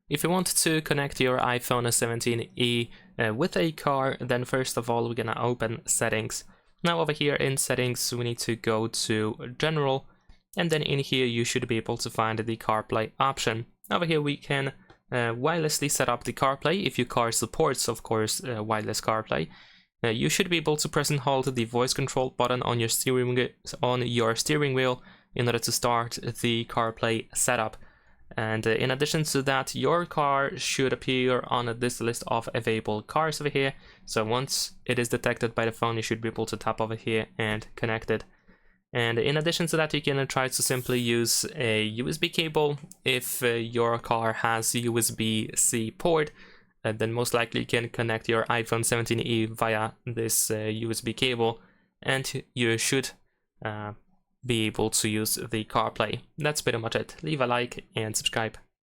If you want to connect your iPhone 17e with a car, then first of all we're gonna open settings. Now over here in settings we need to go to general, and then in here you should be able to find the CarPlay option. Over here we can wirelessly set up the CarPlay if your car supports, of course, wireless CarPlay. You should be able to press and hold the voice control button on your steering wheel in order to start the CarPlay setup. And in addition to that, your car should appear on this list of available cars over here. So once it is detected by the phone, you should be able to tap over here and connect it. And in addition to that, you can try to simply use a USB cable. If your car has USB-C port, then most likely you can connect your iPhone 17e via this USB cable, and you should be able to use the CarPlay. That's pretty much it. Leave a like and subscribe.